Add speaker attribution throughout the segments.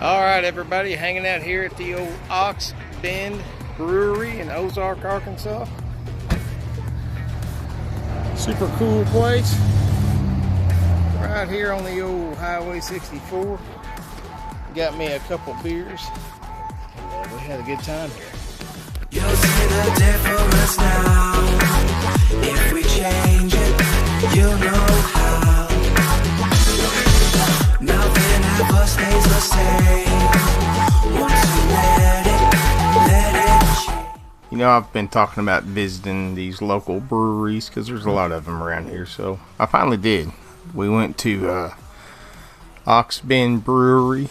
Speaker 1: Alright everybody, hanging out here at the old Bend Brewery in Ozark, Arkansas. Super cool place. Right here on the old Highway 64. Got me a couple beers. And, we had a good time here.
Speaker 2: You'll see the difference now. If we change it, you'll know how. Nothing ever stays the same. Once you let it change.
Speaker 1: You know, I've been talking about visiting these local breweries because there's a lot of them around here. So I finally did. We went to Bend Brewery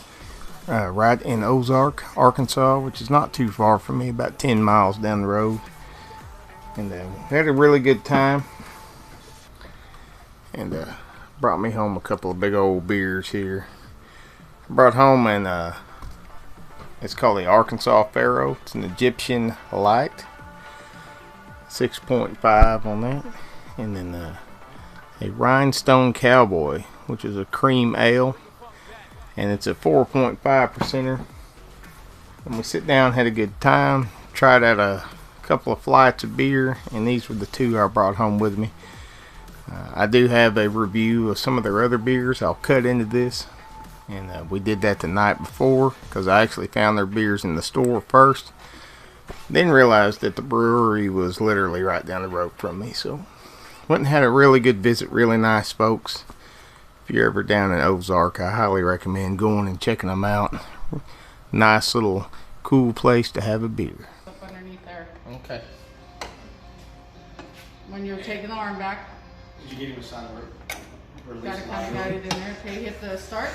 Speaker 1: right in Ozark, Arkansas, which is not too far from me, about 10 miles down the road. And we had a really good time. And brought me home a couple of big old beers here. I brought home it's called the Arkansas Pharaoh. It's an Egyptian Light, 6.5 on that. And then a Rhinestone Cowboy, which is a cream ale, and it's a 4.5%er. And we sit down, had a good time, tried out a couple of flights of beer, and these were the two I brought home with me. I do have a review of some of their other beers I'll cut into this, and we did that the night before because I actually found their beers in the store first, then realized that the brewery was literally right down the road from me. So went and had a really good visit, really nice folks. If you're ever down in Ozark, I highly recommend going and checking them out. Nice little cool place to have a beer.
Speaker 3: Up underneath there.
Speaker 1: Okay.
Speaker 3: When you're taking the arm back,
Speaker 4: Did you get him a sign word?
Speaker 3: got to kind of guide it in there. Okay, hit the start.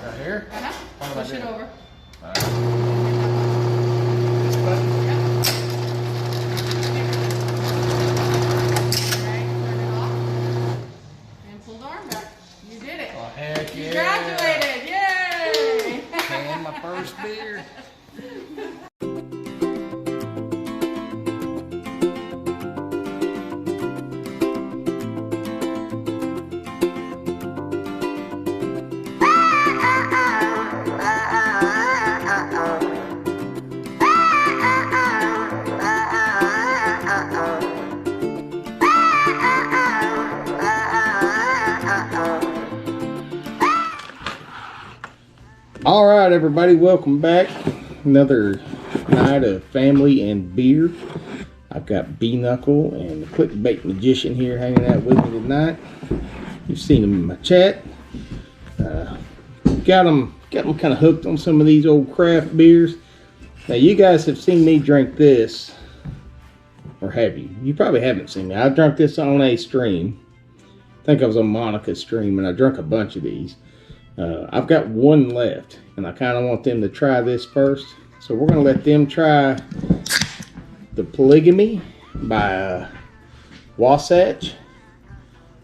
Speaker 1: Right here?
Speaker 3: Push it over.
Speaker 1: This button?
Speaker 3: Yeah. Okay, turn it off. And pull the arm back. You did it.
Speaker 1: Oh, heck
Speaker 3: You
Speaker 1: yeah.
Speaker 3: graduated. Yay!
Speaker 1: And my first beer. All right, everybody, welcome back. Another night of family and beer. I've got B-Knuckle and the Clickbait Magician here hanging out with me tonight. You've seen them in my chat. Got them kind of hooked on some of these old craft beers. Now, you guys have seen me drink this, or have you? You probably haven't seen me. I drank this on a stream. I think I was on Monica's stream, and I drank a bunch of these. I've got one left, and I kind of want them to try this first. So we're going to let them try the Polygamy by Wasatch.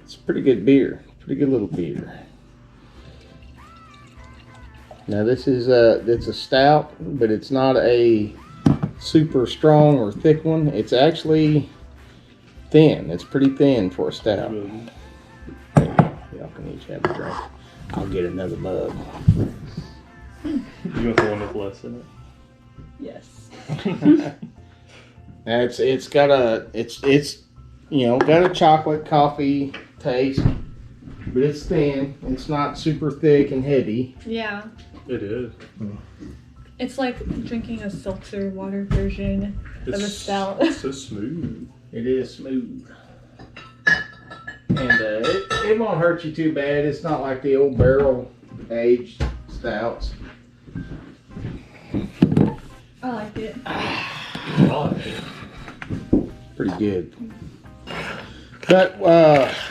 Speaker 1: It's a pretty good beer, pretty good little beer. Now this is it's a stout, but it's not a super strong or thick one. It's actually thin. It's pretty thin for a stout. Y'all can each have a drink. I'll get another mug.
Speaker 4: You want the one with less in it?
Speaker 3: Yes.
Speaker 1: Now it's got got a chocolate coffee taste, but it's thin. It's not super thick and heavy.
Speaker 5: Yeah.
Speaker 4: It is.
Speaker 5: It's like drinking a seltzer water version of a stout.
Speaker 4: It's so smooth.
Speaker 1: It is smooth. And it won't hurt you too bad. It's not like the old barrel aged stouts.
Speaker 5: I like it.
Speaker 1: Pretty good. But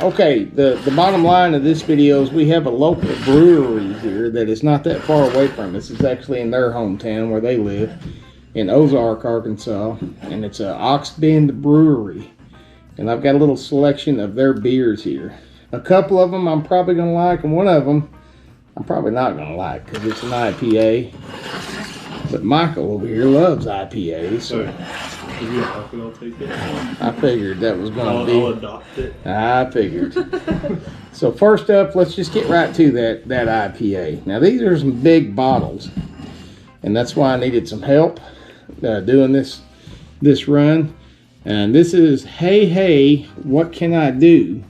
Speaker 1: okay, the bottom line of this video is we have a local brewery here that is not that far away from us. It's actually in their hometown where they live, in Ozark, Arkansas, and it's a Bend Brewery. And I've got a little selection of their beers here. A couple of them I'm probably gonna like, and one of them I'm probably not gonna like because it's an IPA. But Michael over here loves IPAs, so
Speaker 4: if you don't like it, I'll take it.
Speaker 1: I figured that was gonna be.
Speaker 4: I'll adopt it.
Speaker 1: I figured. So first up, let's just get right to that IPA. Now these are some big bottles, and that's why I needed some help doing this run. And this is Hey, what can I do?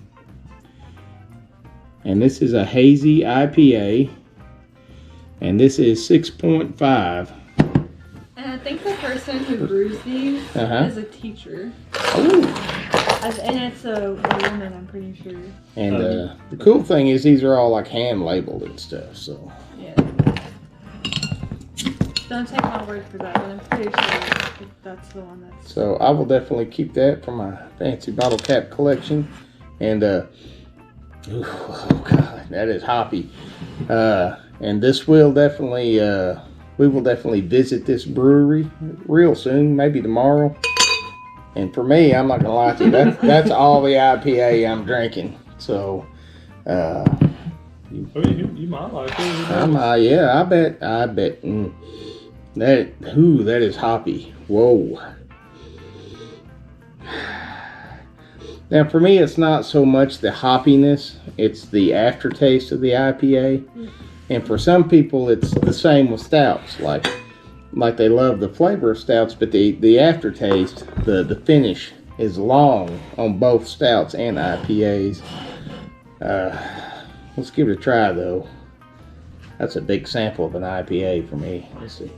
Speaker 1: And this is a hazy IPA, and this is 6.5.
Speaker 5: And I think the person who brews these is a teacher.
Speaker 1: Ooh.
Speaker 5: And it's a woman, I'm pretty sure.
Speaker 1: And the cool thing is these are all like hand labeled and stuff. So
Speaker 5: yeah. Don't take my word for that, but I'm pretty sure that's the one that's.
Speaker 1: So I will definitely keep that for my fancy bottle cap collection. And ooh, oh god, that is hoppy. And this will definitely we will definitely visit this brewery real soon, maybe tomorrow. And for me, I'm not gonna lie to you, that's all the IPA I'm drinking. So
Speaker 4: you might like it.
Speaker 1: Yeah, I bet. That is hoppy. Whoa. Now for me, it's not so much the hoppiness, it's the aftertaste of the IPA. And for some people, it's the same with stouts. Like they love the flavor of stouts, but the aftertaste, the finish is long on both stouts and IPAs. Let's give it a try though. That's a big sample of an IPA for me. Let's see.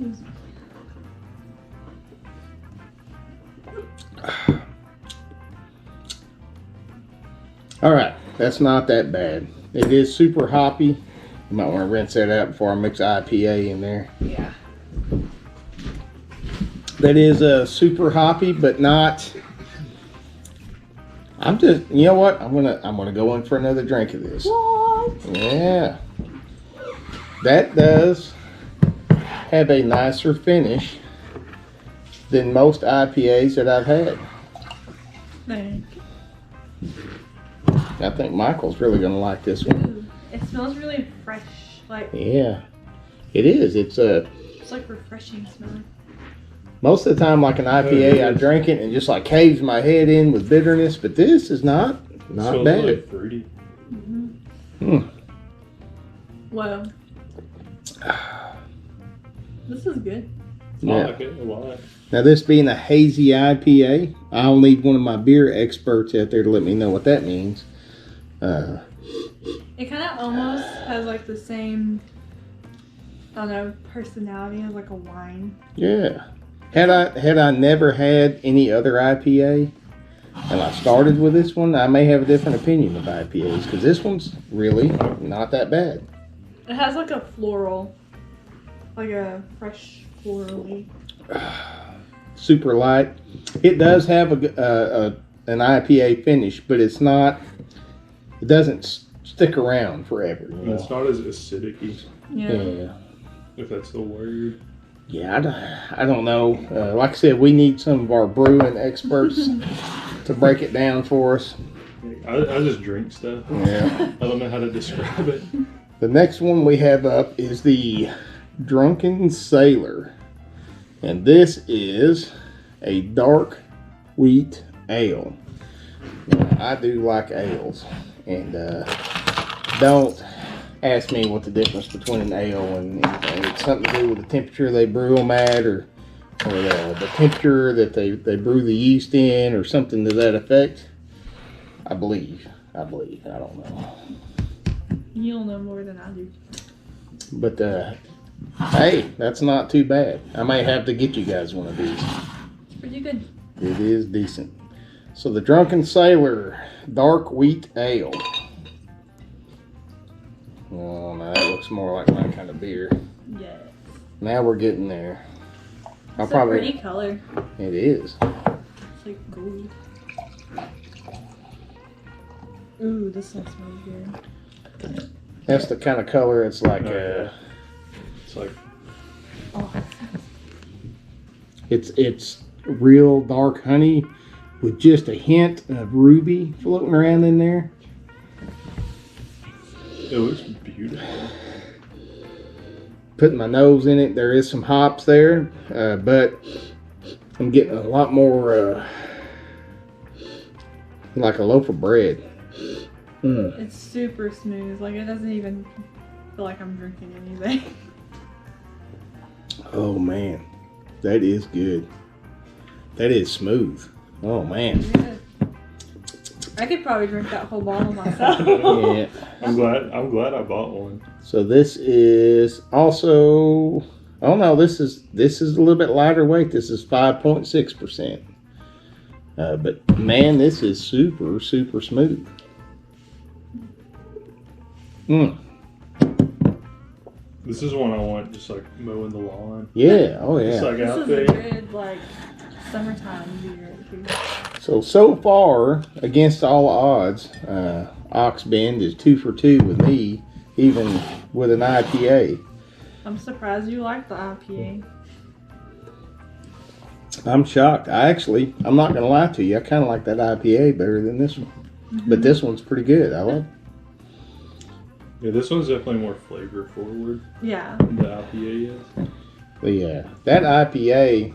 Speaker 1: All right, that's not that bad. It is super hoppy. You might want to rinse that out before I mix IPA in there.
Speaker 5: Yeah.
Speaker 1: That is super hoppy, but not. I'm just, you know what? I'm gonna go in for another drink of this.
Speaker 5: What?
Speaker 1: Yeah. That does have a nicer finish than most IPAs that I've had.
Speaker 5: Thank you.
Speaker 1: I think Michael's really gonna like this one.
Speaker 5: Ooh, it smells really fresh. Like
Speaker 1: Yeah, it is. It's
Speaker 5: like refreshing smelling.
Speaker 1: most of the time, like an IPA, I drink it and just like caves my head in with bitterness. But this is not
Speaker 4: Smells
Speaker 1: bad.
Speaker 4: really fruity.
Speaker 5: Wow. This is good.
Speaker 4: I like it a lot.
Speaker 1: Now, this being a hazy IPA, I'll need one of my beer experts out there to let me know what that means.
Speaker 5: It kind of almost has like the same, I don't know, personality as like a wine.
Speaker 1: Yeah. Had I never had any other IPA, and I started with this one, I may have a different opinion of IPAs because this one's really not that bad.
Speaker 5: It has like a floral, like a fresh florally.
Speaker 1: Super light. It does have an IPA finish, but it's not. It doesn't stick around forever. You know?
Speaker 4: It's not as acidic-y,
Speaker 1: Yeah.
Speaker 4: if that's the word.
Speaker 1: Yeah, I don't know. Like I said, we need some of our brewing experts to break it down for us.
Speaker 4: I just drink stuff.
Speaker 1: Yeah.
Speaker 4: I don't know how to describe it.
Speaker 1: The next one we have up is the Drunken Sailor. And this is a dark wheat ale. Now, I do like ales. And don't ask me what the difference between an ale and anything. It's something to do with the temperature they brew them at, or the temperature that they brew the yeast in, or something to that effect. I believe. I don't know.
Speaker 5: You'll know more than I do.
Speaker 1: But hey, that's not too bad. I may have to get you guys one of these.
Speaker 5: It's pretty good.
Speaker 1: It is decent. So the Drunken Sailor Dark Wheat Ale. Oh, now that looks more like my kind of beer.
Speaker 5: Yeah.
Speaker 1: Now we're getting there.
Speaker 5: It's a pretty color.
Speaker 1: It is.
Speaker 5: It's like gold. Ooh, this one smells good.
Speaker 1: That's the kind of color. It's like
Speaker 4: It's like
Speaker 5: Oh,
Speaker 1: it's real dark honey with just a hint of ruby floating around in there.
Speaker 4: it looks beautiful.
Speaker 1: putting my nose in it. There is some hops there, but I'm getting a lot more like a loaf of bread.
Speaker 5: It's super smooth. Like it doesn't even feel like I'm drinking anything.
Speaker 1: Oh man, that is good. That is smooth. Oh man.
Speaker 5: Yeah. I could probably drink that whole bottle myself.
Speaker 1: Yeah.
Speaker 4: I'm glad I bought one.
Speaker 1: So this is also, oh no, this is a little bit lighter weight. This is 5.6%. But man, this is super smooth.
Speaker 4: This is one I want just like mowing the lawn.
Speaker 1: Yeah, oh yeah.
Speaker 4: Just like
Speaker 5: This
Speaker 4: out
Speaker 5: is
Speaker 4: there.
Speaker 5: a good like summertime beer.
Speaker 1: So far, against all odds, Ox Bend is 2 for 2 with me, even with an IPA.
Speaker 5: I'm surprised you like the IPA.
Speaker 1: I'm shocked. I'm not going to lie to you. I kind of like that IPA better than this one. But this one's pretty good. I like.
Speaker 4: Yeah, this one's definitely more flavor forward
Speaker 5: Yeah.
Speaker 4: than the IPA is.
Speaker 1: That IPA,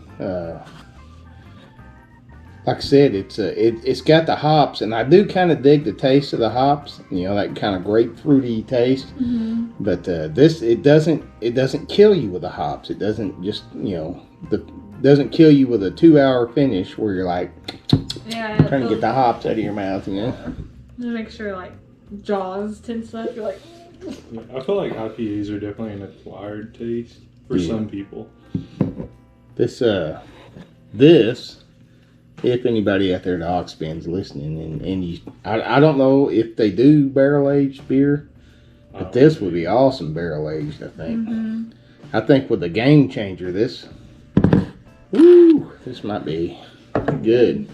Speaker 1: like I said, it's got the hops, and I do kind of dig the taste of the hops. You know, that kind of grapefruity taste.
Speaker 5: Mm-hmm.
Speaker 1: But this, it doesn't kill you with the hops. It doesn't just, you know, doesn't kill you with a 2-hour finish where you're like trying to get the hops out of your mouth. You know.
Speaker 5: To make sure like jaws tense up. You're like.
Speaker 4: Yeah, I feel like IPAs are definitely an acquired taste for some people.
Speaker 1: This, if anybody out there at Ox Bend's listening, and you, I don't know if they do barrel aged beer, but this would be awesome barrel aged. I think.
Speaker 5: Mm-hmm.
Speaker 1: I think with the game changer, this might be good.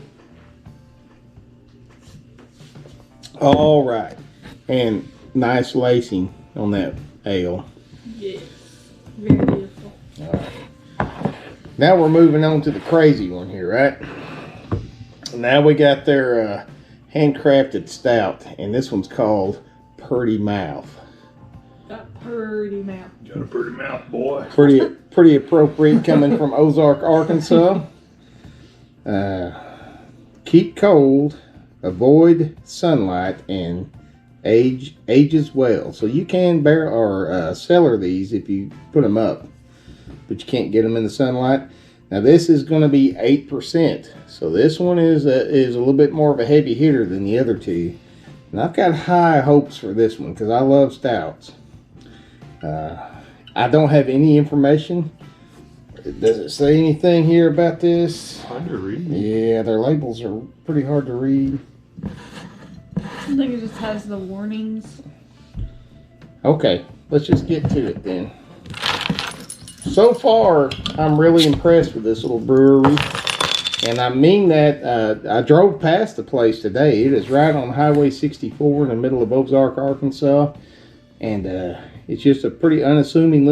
Speaker 1: All right, and nice lacing on that ale.
Speaker 5: Yes. Very beautiful.
Speaker 1: All right. Now we're moving on to the crazy one here, right? Now we got their handcrafted stout, and this one's called Purdy Mouth.
Speaker 5: Got pretty mouth.
Speaker 4: Got a pretty mouth, boy.
Speaker 1: Pretty appropriate coming from Ozark, Arkansas. Keep cold, avoid sunlight, and ages well. So you can barrel or cellar these if you put them up, but you can't get them in the sunlight. Now this is going to be 8%, so this one is a little bit more of a heavy hitter than the other two, and I've got high hopes for this one because I love stouts. I don't have any information. Does it say anything here about this?
Speaker 4: Hard to read.
Speaker 1: Yeah, their labels are pretty hard to read.
Speaker 5: I think it just has the warnings.
Speaker 1: Okay, let's just get to it then. So far, I'm really impressed with this little brewery. And I mean that, I drove past the place today. It is right on Highway 64 in the middle of Ozark, Arkansas. And it's just a pretty unassuming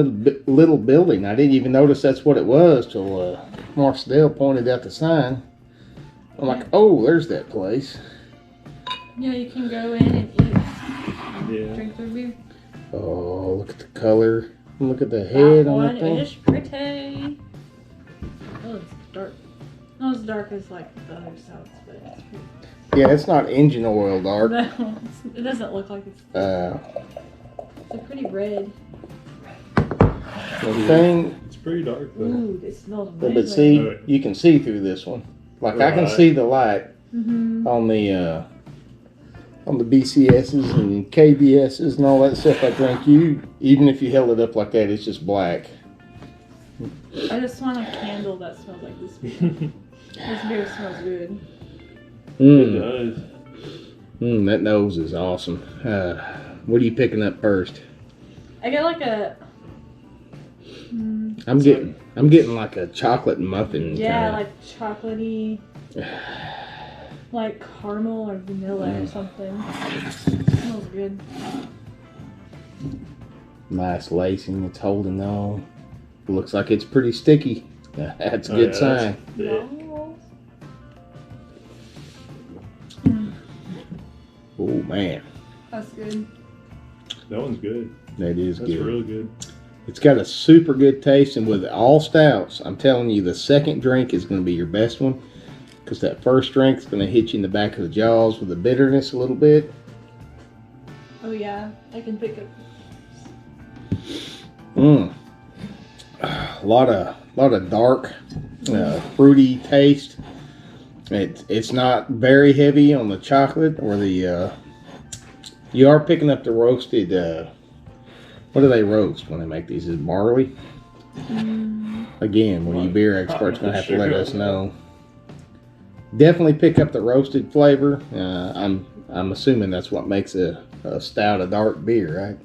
Speaker 1: little building. I didn't even notice that's what it was till Marcel pointed out the sign. I'm like, oh, there's that place.
Speaker 5: Yeah, you can go in and eat.
Speaker 4: Yeah.
Speaker 5: Drink their beer.
Speaker 1: Oh, look at the color. Look at the head
Speaker 5: That
Speaker 1: on
Speaker 5: one
Speaker 1: that thing.
Speaker 5: is pretty. Oh, it's dark. Not as dark as like the other stouts, but it's pretty.
Speaker 1: Yeah, it's not engine oil dark.
Speaker 5: No, it doesn't look like it's. It's pretty red.
Speaker 1: The thing,
Speaker 4: It's pretty dark though.
Speaker 5: Ooh, it smells amazing.
Speaker 1: but see, you can see through this one. Like I can
Speaker 4: Right.
Speaker 1: see the light
Speaker 5: Mm-hmm.
Speaker 1: on the BCSs and KBSs and all that stuff I drink. Even if you held it up like that, it's just black.
Speaker 5: I just want a candle that smells like this beer. This beer smells good.
Speaker 4: It does.
Speaker 1: That nose is awesome. What are you picking up first?
Speaker 5: I get like a.
Speaker 1: I'm getting like a chocolate muffin.
Speaker 5: Yeah,
Speaker 1: kinda.
Speaker 5: like chocolatey. Like caramel or vanilla or something. It smells good.
Speaker 1: Nice lacing. It's holding on. Looks like it's pretty sticky. That's a good sign.
Speaker 4: Yeah.
Speaker 1: Oh man,
Speaker 5: That's good.
Speaker 4: That one's good.
Speaker 1: that is
Speaker 4: That's
Speaker 1: good.
Speaker 4: real good.
Speaker 1: It's got a super good taste, and with all stouts, I'm telling you, the second drink is going to be your best one, because that first drink is going to hit you in the back of the jaws with the bitterness a little bit.
Speaker 5: Oh yeah, I can pick up.
Speaker 1: A lot of dark, fruity taste. It's not very heavy on the chocolate or the. You are picking up the roasted. What do they roast when they make these? Is it barley? Again, when you beer experts gonna have to let us know. Definitely pick up the roasted flavor. I'm assuming that's what makes a stout a dark beer, right?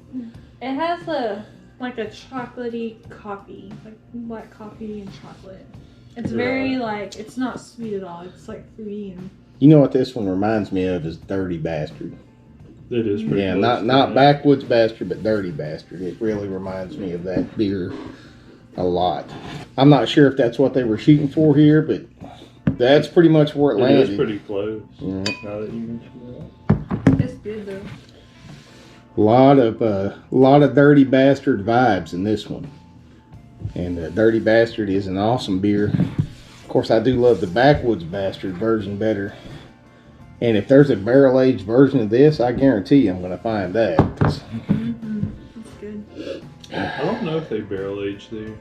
Speaker 5: It has a chocolatey coffee, like black coffee and chocolate. It's very it's not sweet at all. It's like fruity and.
Speaker 1: You know what this one reminds me of is Dirty Bastard.
Speaker 4: It is pretty
Speaker 1: Yeah,
Speaker 4: close
Speaker 1: not Backwoods Bastard, but Dirty Bastard. It really reminds me of that beer a lot. I'm not sure if that's what they were shooting for here, but that's pretty much where it landed.
Speaker 4: It is pretty close.
Speaker 1: Yeah.
Speaker 4: Now that you mention that.
Speaker 5: It's good though.
Speaker 1: A lot of Dirty Bastard vibes in this one. And Dirty Bastard is an awesome beer. Of course, I do love the Backwoods Bastard version better. And if there's a barrel-aged version of this, I guarantee you I'm going to find that.
Speaker 5: It's good.
Speaker 4: I don't know if they barrel age there.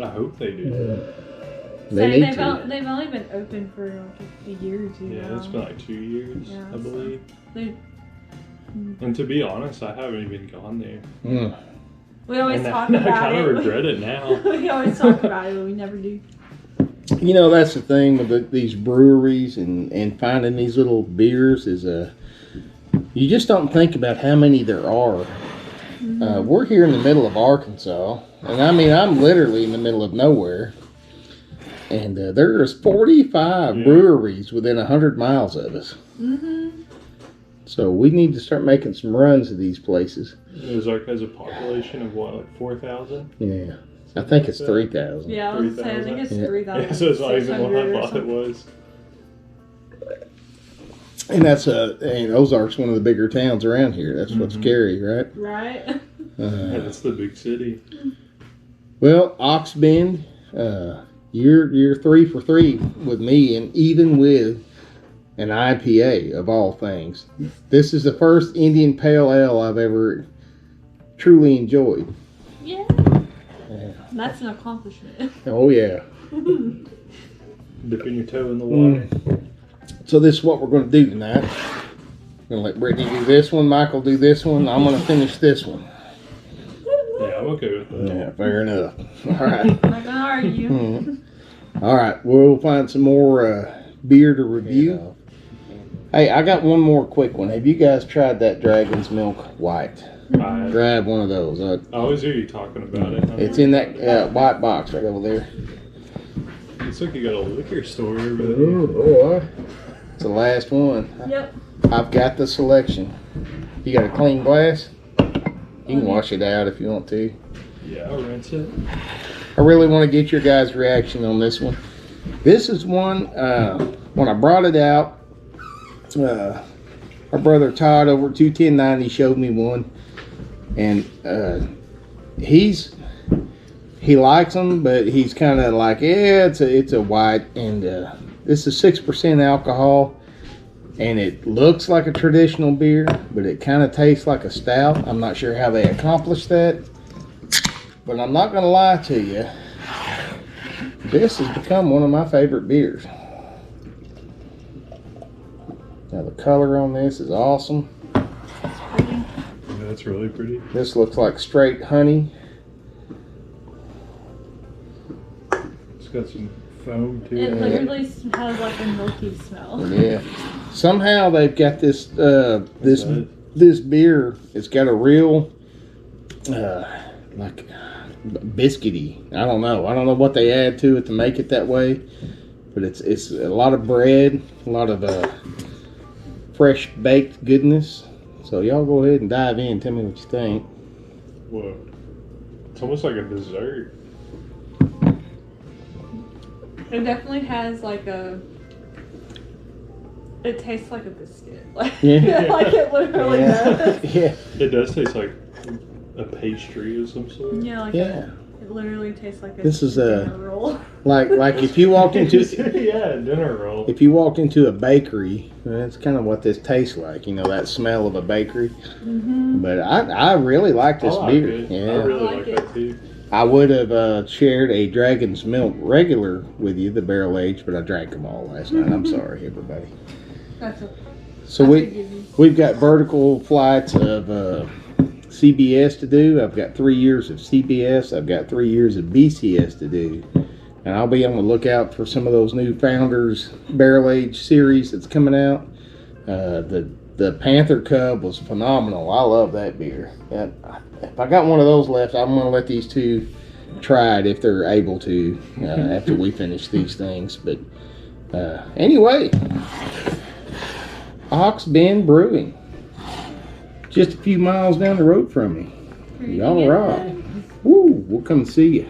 Speaker 4: I hope they do.
Speaker 5: They've only been open for like a year or two.
Speaker 4: Yeah,
Speaker 5: now.
Speaker 4: it's been like 2 years,
Speaker 5: Yeah,
Speaker 4: I believe.
Speaker 5: So
Speaker 4: And to be honest, I haven't even gone there.
Speaker 5: we always
Speaker 4: And
Speaker 5: talk
Speaker 4: I
Speaker 5: about
Speaker 4: kind
Speaker 5: it.
Speaker 4: of regret it now.
Speaker 5: We always talk about it, but we never do.
Speaker 1: You know, that's the thing with these breweries and finding these little beers is you just don't think about how many there are. We're here in the middle of Arkansas, and I mean, I'm literally in the middle of nowhere. And there's 45 breweries within 100 miles of us. So we need to start making some runs to these places.
Speaker 4: Ozark has a population of what, like 4,000?
Speaker 1: Yeah. I think it's 3,000.
Speaker 5: Yeah, I was gonna say, I think it's 3,000.
Speaker 4: Yeah, so it's not even what I thought it was.
Speaker 1: And and Ozark's one of the bigger towns around here. That's what's scary, right?
Speaker 5: Right.
Speaker 4: Yeah, that's the big city.
Speaker 1: Well, Ox Bend, you're 3 for 3 with me, and even with an IPA of all things. This is the first Indian Pale Ale I've ever truly enjoyed.
Speaker 5: Yeah. That's an accomplishment.
Speaker 1: Oh yeah.
Speaker 4: Dipping your toe in the water.
Speaker 1: So this is what we're going to do tonight. We're going to let Brittany do this one, Michael do this one. I'm going to finish this one.
Speaker 4: Yeah, I'm okay with that.
Speaker 1: Yeah, fair enough. All right.
Speaker 5: I'm not gonna argue.
Speaker 1: All right, we'll find some more beer to review. Hey, I got one more quick one. Have you guys tried that Dragon's Milk White?
Speaker 4: I
Speaker 1: Grab one of those.
Speaker 4: always hear you talking about it.
Speaker 1: It's in that white box right over there.
Speaker 4: It's like you got a liquor store over there.
Speaker 1: Oh, boy. It's the last one.
Speaker 5: Yep.
Speaker 1: I've got the selection. You got a clean glass? You can wash it out if you want to.
Speaker 4: Yeah, I'll rinse it.
Speaker 1: I really want to get your guys' reaction on this one. This is one, when I brought it out, our brother Todd over at 21090 showed me one. And he likes them, but he's kind of like, yeah, it's a white. And this is 6% alcohol. And it looks like a traditional beer, but it kind of tastes like a stout. I'm not sure how they accomplished that. But I'm not going to lie to you. This has become one of my favorite beers. Now the color on this is awesome.
Speaker 4: Yeah, that's really pretty.
Speaker 1: This looks like straight honey.
Speaker 4: It's got some foam to
Speaker 5: It
Speaker 4: it.
Speaker 5: literally has like a milky smell.
Speaker 1: Yeah. Somehow they've got this this beer. It's got a real like biscuity. I don't know what they add to it to make it that way, but it's a lot of bread, a lot of fresh baked goodness. So y'all go ahead and dive in. Tell me what you think.
Speaker 4: Whoa. It's almost like a dessert.
Speaker 5: It definitely has like a. It tastes like a biscuit. Like,
Speaker 1: Yeah.
Speaker 5: like it literally does.
Speaker 1: Yeah.
Speaker 4: It does taste like a pastry of some sort.
Speaker 5: Yeah, like
Speaker 1: Yeah.
Speaker 5: it literally tastes like a
Speaker 1: This is a-
Speaker 5: dinner roll.
Speaker 1: Like if you walked into
Speaker 4: Yeah, dinner roll.
Speaker 1: if you walked into a bakery, that's kind of what this tastes like. You know, that smell of a bakery.
Speaker 5: Mm-hmm.
Speaker 1: But I really like this
Speaker 4: I like
Speaker 1: beer.
Speaker 4: it. I
Speaker 1: Yeah.
Speaker 4: really
Speaker 5: I like
Speaker 4: like
Speaker 5: it.
Speaker 4: that too.
Speaker 1: I would have shared a Dragon's Milk regular with you, the barrel aged, but I drank them all last night. I'm sorry, everybody.
Speaker 5: That's okay.
Speaker 1: So we've got vertical flights of CBS to do. I've got 3 years of CBS. I've got 3 years of BCS to do. And I'll be on the lookout for some of those new Founders Barrel Age series that's coming out. The Panther Cub was phenomenal. I love that beer. If I got one of those left, I'm going to let these two try it if they're able to after we finish these things. But anyway, Ox Bend Brewing. Just a few miles down the road from me. Y'all rock. Woo, we'll come see you.